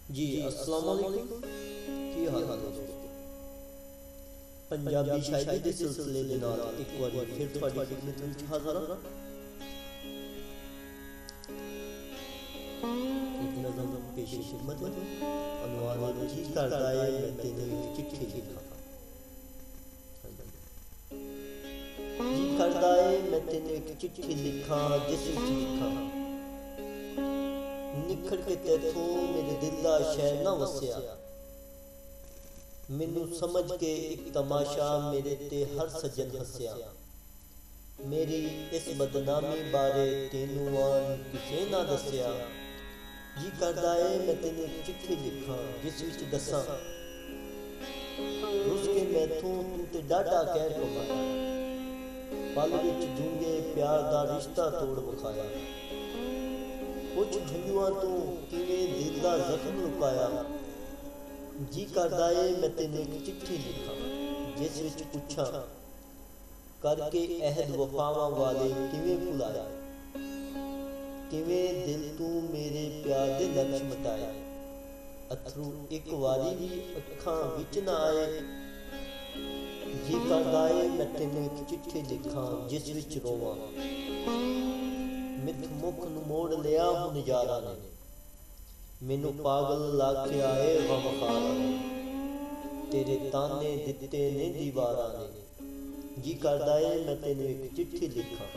जी अस्सलाम वालेकुम। की हाल है दोस्तों? पंजाबी शायरी के सिलसिले के नाल एक बार फिर ਤੁਹਾਡੀ ਖidmat ਵਿੱਚ ਹਾਜ਼ਰ ਹਾਂ। एक नज़म पेश खिदमत है। अनवार जी करदा है मैं तेनू एक चिट्ठी लिखा। जी करदा है मैं तेनू एक चिट्ठी लिखा, जिस विच लिखा निखड़ के तैथों मेरे दिल दा शहर ना वसिया। मैनू समझ के एक तमाशा मेरे ते हर सज्जन हसिया। मेरी इस बदनामी बारे तेनू आन किसे ना दसिया। जी करदा है मैं तेनू एक चिट्ठी लिखा, जिस विच दसां रुस के मैथों तू ते डाढा कहर कमाया। पल विच जूंगे प्यार दा रिश्ता तोड़ विखाया। कुछ झंजुआं तो किवें दिल दा जख्म लुकाया। जी करदा है मैं तेनू एक चिट्ठी लिखा, जिस विच पुछां करके अहद वफावां वाले किवें भुलाया। किवें दिल तू मेरे प्यार दे लक्ष मिटाया। अथरू एक वारी भी अखां विच ना आए। जी करदा है मैं तेनू एक चिट्ठी लिखा, जिस विच रोवां मिथ मुख नू मोड़ लिया हुण यारां ने। मैनू पागल लाख्या है गमखारा ने, तेरे ताने दिते ने दीवारां ने। जी करदा है मैं तेनू एक चिट्ठी लिखा,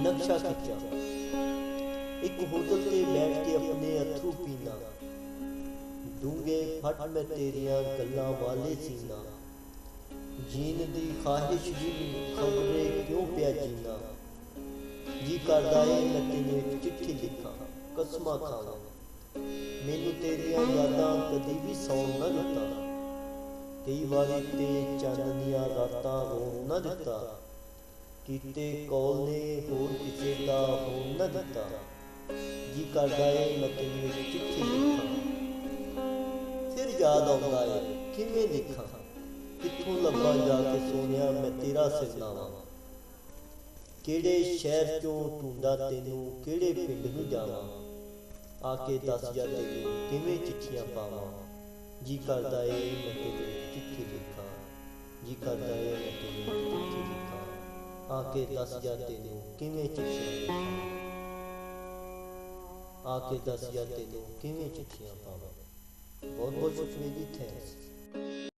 नक्शा खिंचा एक होटल ते बैठ के अपने अथरू पीना। डूंगे फट मैं तेरियां गल्लां वाले सीना। जीन दी ख्वाहिश जी खबरे क्यों पिया जीना। जी करदा है मैं तेनू एक चिट्ठी लिखा, कसमां खावां मैनू तेरियां यादां कदी भी सौण ना दिता। कई वारी ते चाननियां रातां रोण ना दिता। कीते कौल ने होर किसे दा होण ना दिता। जी करदा है मैं तेनू एक चिट्ठी लिखा, फिर याद आउंदा है किवें लिखां कित्थों लब्भां जाके सोहणिया मैं तेरा सिरनावा। केड़े शहर चों ढूंढा तेनू केड़े पिंड नूं जावां। आके दस जा तेनू किवें चिट्ठियां पावां। जी करदा है मैं तेनू एक चिट्ठी लिखा। जी करदा है मैं तेनू एक चिट्ठी लिखा। आके दस जा तेनू किवें चिट्ठियां लिखां। आके दस जा तेनू किवें चिट्ठियां पावां। बहुत बहुत शुक्रिया जी, थैंक्स।